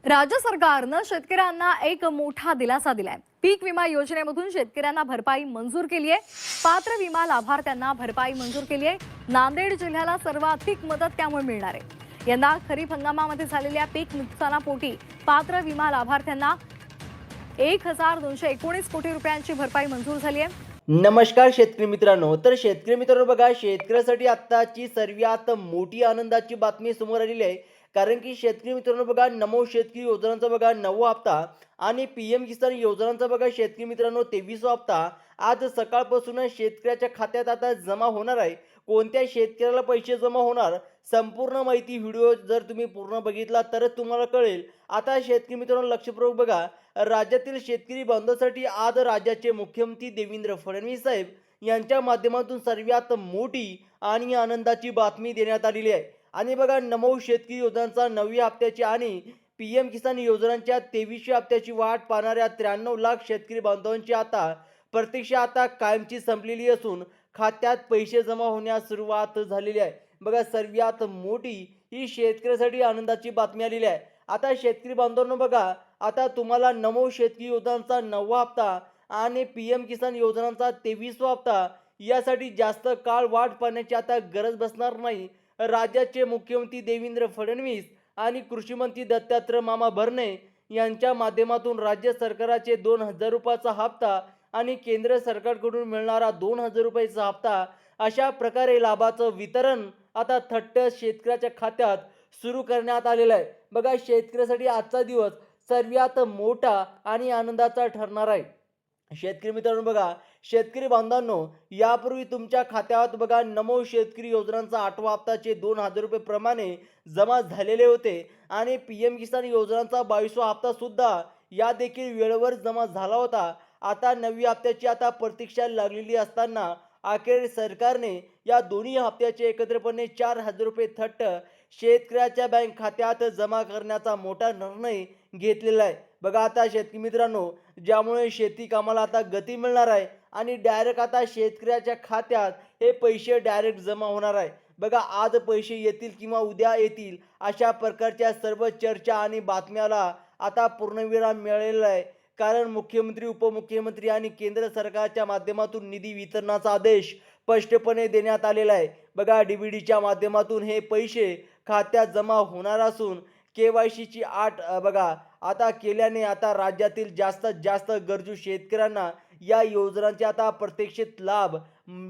राज्य सरकारनं शेतकऱ्यांना एक मोठा दिलासा दिलाय। पीक विमा योजनेमधून शेतकऱ्यांना भरपाई मंजूर केली आहे। पात्र विमा लाभार्थ्यांना भरपाई मंजूर केली आहे। नांदेड जिल्ह्याला सर्वाधिक मदत त्यामुळे मिळणार आहे। यंदा खरीप हंगामामध्ये झालेल्या पीक नुकसानापोटी पात्र विमा लाभार्थ्यांना 1219 कोटी रुपयांची भरपाई मंजूर झाली आहे। नमस्कार शेतकरी मित्रांनो, तर शेतकरी मित्रांनो बघा, शेतकऱ्यासाठी आत्ताची सर्वात मोठी आनंदाची बातमी समोर आलेली आहे। कारण की शेतकरी मित्रांनो बघा, नमो शेतकरी योजनांचा बघा 9वा हप्ता आणि पीएम किसान योजनांचा बघा शेतकरी मित्रांनो 23वा हप्ता आज सकाळपासूनच शेतकऱ्याच्या खात्यात आता जमा होणार आहे। कोणत्या शेतकऱ्याला पैसे जमा होणार, संपूर्ण माहिती व्हिडिओ जर तुम्ही पूर्ण बघितला तरच तुम्हाला कळेल। आता शेतकरी मित्रांनो लक्षपूर्वक बघा, राज्यातील शेतकरी बांधवांसाठी आज राज्याचे मुख्यमंत्री देवेंद्र फडणवीस साहेब यांच्या माध्यमातून सर्वात मोठी आणि आनंदाची बातमी देण्यात आलेली आहे। आणि बघा, नमो शेतकरी योजनांचा 9व्या हप्त्याची आणि पीएम किसान योजनांच्या 23व्या हप्त्याची वाट पाहणाऱ्या 93 लाख शेतकरी बांधवांची आता प्रतीक्षा आता कायमची संपलेली असून खात्यात पैसे जमा होण्यास सुरुवात झालेली आहे। बघा, सर्वात मोठी ही शेतकऱ्यासाठी आनंदाची बातमी आलेली आहे। आता शेतकरी बांधवांनो बघा, आता तुम्हाला नमो शेतकरी योजनांचा 9वा हप्ता आणि पीएम किसान योजनांचा 23वा हप्ता यासाठी जास्त काळ वाट पाहण्याची आता गरज बसणार नाही। राज्याचे मुख्यमंत्री देवेंद्र फडणवीस आणि कृषी मंत्री दत्तात्रय मामा भरणे यांच्या माध्यमातून राज्य सरकारचे 2000 रुपयाचा हप्ता आणि केंद्र सरकारकडून मिळणारा 2000 रुपयाचा हप्ता अशा प्रकारे लाभाचं वितरण आता थट्ट शेतकऱ्याच्या खात्यात सुरू करण्यात आलेलं आहे। बघा, शेतकऱ्यासाठी आजचा दिवस सर्वात मोठा आणि आनंदाचा ठरणार आहे। शेतकरी मित्रांनो बघा, शेतकरी बांधवांनो, यापूर्वी तुमच्या खात्यात बघा नमो शेतकरी योजनांचा 8वा हप्ताचे 2000 रुपये प्रमाणे जमा झालेले होते आणि पीएम किसान योजनांचा 22वा हप्ता सुद्धा या देखील वेळेवर जमा झाला होता। आता 9व्या हप्त्याची आता प्रतीक्षा लागलेली असताना अखेर सरकारने या दोन्ही हप्त्याचे एकत्रितपणे 4000 रुपये थट्ट शेतकऱ्याच्या बँक खात्यात जमा करण्याचा मोठा निर्णय घेतलेला आहे। बघा, आता शेतकरी मित्रांनो, ज्यामुळे शेती कामाला आता गती मिळणार आहे आणि डायरेक्ट आता शेतकऱ्याच्या खात्यात हे पैसे डायरेक्ट जमा होणार आहे। बघा, आज पैसे येतील किंवा उद्या येतील अशा प्रकारच्या सर्व चर्चा आणि बातम्याला आता पूर्णविराम मिळालेला आहे। कारण मुख्यमंत्री, उपमुख्यमंत्री आणि केंद्र सरकारच्या माध्यमातून निधी वितरणाचा आदेश स्पष्टपणे देण्यात आलेला आहे। बघा, डीबीडीच्या माध्यमातून हे पैसे खात्यात जमा होणार असून केवायसीची आट बघा आता केल्याने आता राज्यातील जास्तीत जास्त गरजू शेतकऱ्यांना या योजनांचे आता प्रत्यक्षित लाभ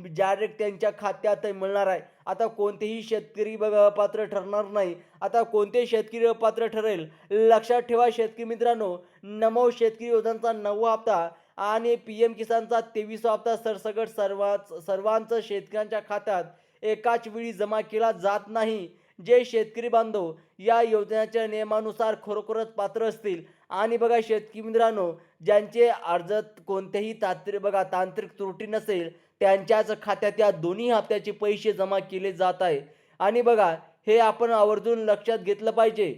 डायरेक्ट त्यांच्या खात्यात मिळणार आहे। आता कोणतेही शेतकरी बघा अपात्र ठरणार नाही। आता कोणते शेतकरी अपात्र ठरेल, लक्षात ठेवा शेतकरी मित्रांनो, नमो शेतकरी योजनांचा 9वा हप्ता आणि पीएम किसानचा 23वा हप्ता सरसकट सर्वांचं शेतकऱ्यांच्या खात्यात एकाच वेळी जमा केला जात नाही। जे शेतकरी बांधव या योजनेच्या नियमानुसार खरोखरच पात्र असतील आणि बघा शेतकरी मित्रांनो, ज्यांचे अर्जात कोणतेही तांत्रिक त्रुटी नसेल त्यांच्याच खात्यात या दोन्ही हप्त्याचे पैसे जमा केले जात आहे। आणि बघा, हे आपण आवर्जून लक्षात घेतलं पाहिजे।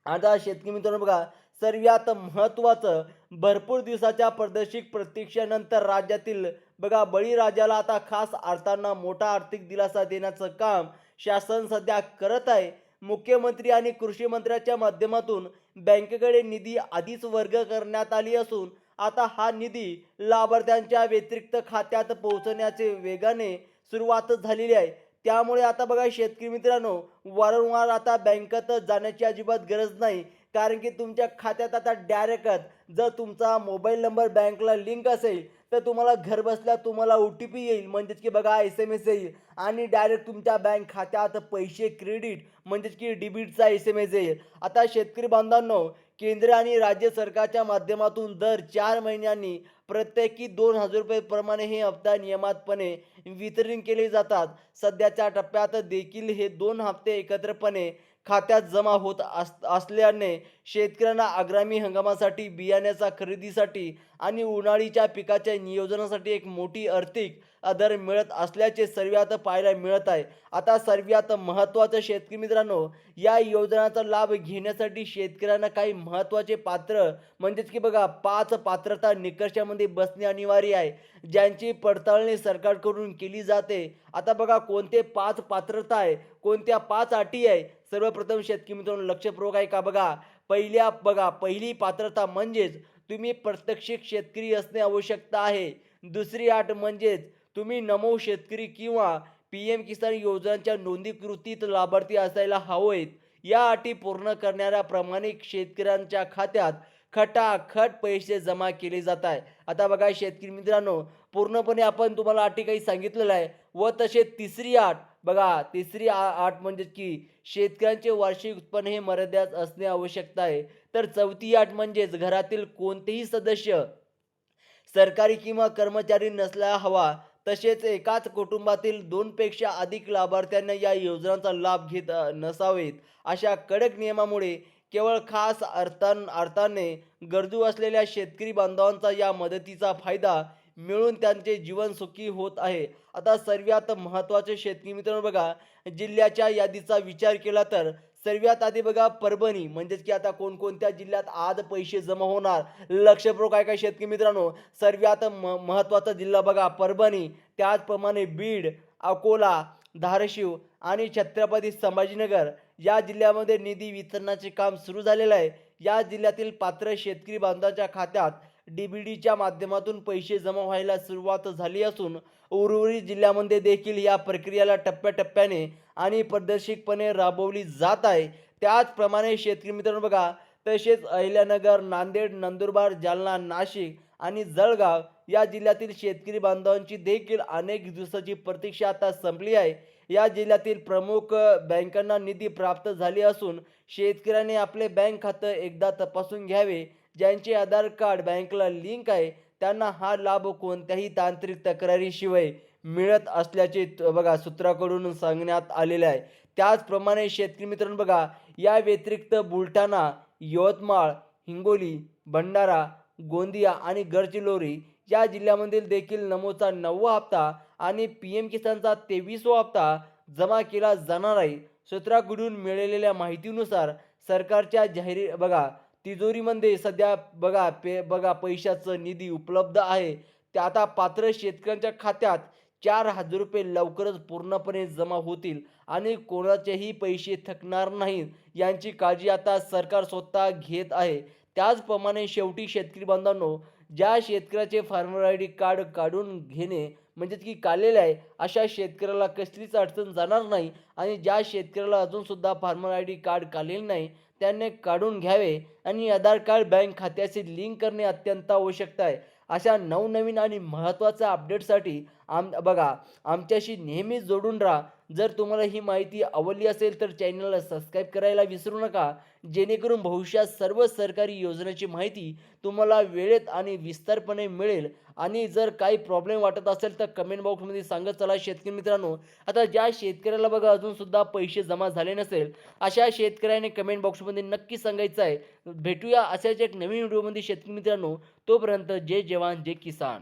आता शेतकरी मित्रांनो बघा, सर्वात महत्त्वाचं, भरपूर दिवसाच्या प्रदर्शित प्रतीक्षेनंतर राज्यातील बघा बळीराजाला आता खास अर्थांना मोठा आर्थिक दिलासा देण्याचं काम शासन सध्या करत आहे। मुख्यमंत्री आणि कृषी मंत्र्यांच्या माध्यमातून बँकेकडे निधी आधीच वर्ग करण्यात आली असून आता हा निधी लाभार्थ्यांच्या व्यतिरिक्त खात्यात पोहोचण्याचे वेगाने सुरुवात झालेली आहे। त्यामुळे आता बघा शेतकरी मित्रांनो, वारंवार आता बँकेत जाण्याची अजिबात गरज नाही। कारण की तुमच्या खात्यात आता डायरेक्टच जर तुमचा मोबाईल नंबर बँकला लिंक असेल तर तुम्हाला घर बसल्या तुम्हाला OTP येईल, म्हणजेच की बघा SMS येईल आणि डायरेक्ट तुमच्या बँक खात्यात पैसे क्रेडिट म्हणजेच की डेबिटचा SMS येईल। आता शेतकरी बांधवांनो, केंद्र आणि राज्य सरकारच्या माध्यमातून दर 4 महिन्यांनी प्रत्येकी 2000 रुपये प्रमाणे हे हप्ता नियमितपणे वितरण केले जातात। सध्याच्या टप्प्यात देखील हे 2 हप्ते एकत्रितपणे खात्यात जमा होत असल्याने शेतकऱ्यांना आगामी हंगामासाठी बियाण्याच्या खरेदीसाठी आणि उन्हाळीच्या पिकाच्या नियोजनासाठी एक मोठी आर्थिक आधार मिळत असल्याचे सर्वात पाहायला मिळत आहे। आता सर्वात महत्त्वाचं शेतकरी मित्रांनो, या योजनांचा लाभ घेण्यासाठी शेतकऱ्यांना काही महत्त्वाचे पात्र म्हणजेच की बघा 5 पात्रता निकषामध्ये बसणे अनिवार्य आहे, ज्यांची पडताळणी सरकारकडून केली जाते। आता बघा कोणते 5 पात्रता आहे, कोणत्या 5 अटी आहे, सर्वप्रथम शेतकरी मित्रांनो लक्षपूर्वक ऐका बघा। पहिली पात्रता म्हणजेच तुम्ही प्रत्यक्ष शेतकरी असणे आवश्यकता आहे. दुसरी अट म्हणजेच तुम्ही नमो शेतकरी किंवा PM किसान योजनांच्या नोंदणीकृत लाभार्थी असायला हवेत. या अटी पूर्ण करणाऱ्या प्रामाणिक शेतकऱ्यांच्या खात्यात खटाखट पैसे जमा केले जात आहे. आता बघा शेतकरी मित्रांनो, पूर्णपणे आपण तुम्हाला अटी काही सांगितलेलं आहे व तसे तिसरी अट बघा, अट म्हणजे की शेतकऱ्यांचे वार्षिक उत्पन्न हे मर्यादित असणे आवश्यकता आहे. तर चौथी अट म्हणजेच घरातील कोणतेही सदस्य सरकारी किंवा कर्मचारी नसला हवा. तसेच एकाच कुटुंबातील 2 पेक्षा अधिक लाभार्थ्यांना या योजनांचा लाभ घेत नसावेत. अशा कडक नियमामुळे केवळ खास अर्थाने गरजू असलेल्या शेतकरी बांधवांचा या मदतीचा फायदा मिळून त्यांचे जीवन सुखी होत आहे. आता सर्वात महत्त्वाचे शेतकरी मित्रांनो बघा, जिल्ह्याच्या यादीचा विचार केला तर सर्वात आधी बघा परभणी, म्हणजेच की आता कोणकोणत्या जिल्ह्यात आज पैसे जमा होणार, लक्षपूर्वक काय काय शेतकरी मित्रांनो, सर्वात महत्त्वाचा जिल्हा बघा परभणी, त्याचप्रमाणे बीड, अकोला, धाराशिव आणि छत्रपती संभाजीनगर या जिल्ह्यामध्ये निधी वितरणाचे काम सुरू झालेलं आहे. या जिल्ह्यातील पात्र शेतकरी बांधवांच्या खात्यात DBDच्या माध्यमातून पैसे जमा व्हायला सुरुवात झाली असून उर्वरित जिल्ह्यामध्ये देखील या प्रक्रियेला टप्प्याटप्प्याने आणि पारदर्शकपणे राबवली जात आहे. त्याचप्रमाणे शेतकरी मित्रांनो बघा, तसेच अहिल्यानगर, नांदेड, नंदुरबार, जालना, नाशिक आणि जळगाव या जिल्ह्यातील शेतकरी बांधवांची देखील अनेक दिवसाची प्रतीक्षा आता संपली आहे. या जिल्ह्यातील प्रमुख बँकांना निधी प्राप्त झाले असून शेतकऱ्याने आपले बँक खातं एकदा तपासून घ्यावे. ज्यांचे आधार कार्ड बँकेला लिंक आहे त्यांना हा लाभ कोणत्याही तांत्रिक तक्रारीशिवाय मिळत असल्याचे बघा सूत्राकडून सांगण्यात आलेले आहे. त्याचप्रमाणे शेतकरी मित्रांनो बघा, या व्यतिरिक्त बुलढाणा, यवतमाळ, हिंगोली, भंडारा, गोंदिया आणि गडचिरोली या जिल्ह्यामधील देखील नमोचा 9वा हप्ता आणि PM किसानचा 23वा हप्ता जमा केला जाणार आहे. सूत्राकडून मिळालेल्या माहितीनुसार सरकारच्या तिजोरीमध्ये सध्या पैशाचं निधी उपलब्ध आहे. ते आता पात्र शेतकऱ्यांच्या खात्यात 4,000 रुपये लवकरच पूर्णपणे जमा होतील आणि कोणाचेही पैसे थकणार नाहीत यांची काळजी आता सरकार स्वतः घेत आहे. त्याचप्रमाणे शेवटी शेतकरी बांधवांनो, ज्या शेतकऱ्याचे फार्मर ID कार्ड काढून घेणे म्हणजेच की काढलेले आहे अशा शेतकऱ्याला कसलीच अडचण जाणार नाही आणि ज्या शेतकऱ्याला अजूनसुद्धा फार्मर ID कार्ड काढलेले नाही त्यांनी काढून घ्यावे आणि आधार कार्ड बँक खात्याशी लिंक करणे अत्यंत आवश्यक आहे. अशा नवनवीन आणि महत्त्वाच्या अपडेटसाठी आमच्याशी नेहमीच जोडून राहा. जर तुम्हाला ही माहिती आवडली असेल तर चॅनलला सबस्क्राईब करायला विसरू नका, जेणेकरून भविष्यात सर्व सरकारी योजनेची माहिती तुम्हाला वेळेत आणि विस्तारपणे मिळेल. आणि जर काही प्रॉब्लेम वाटत असेल तर कमेंट बॉक्समध्ये सांगत चला शेतकरी मित्रांनो. आता ज्या शेतकऱ्याला बघा अजूनसुद्धा पैसे जमा झाले नसेल अशा शेतकऱ्याने कमेंट बॉक्समध्ये नक्की सांगायचं आहे. भेटूया अशाच एक नवीन व्हिडिओमध्ये शेतकरी मित्रांनो. तोपर्यंत जय जवान जय किसान.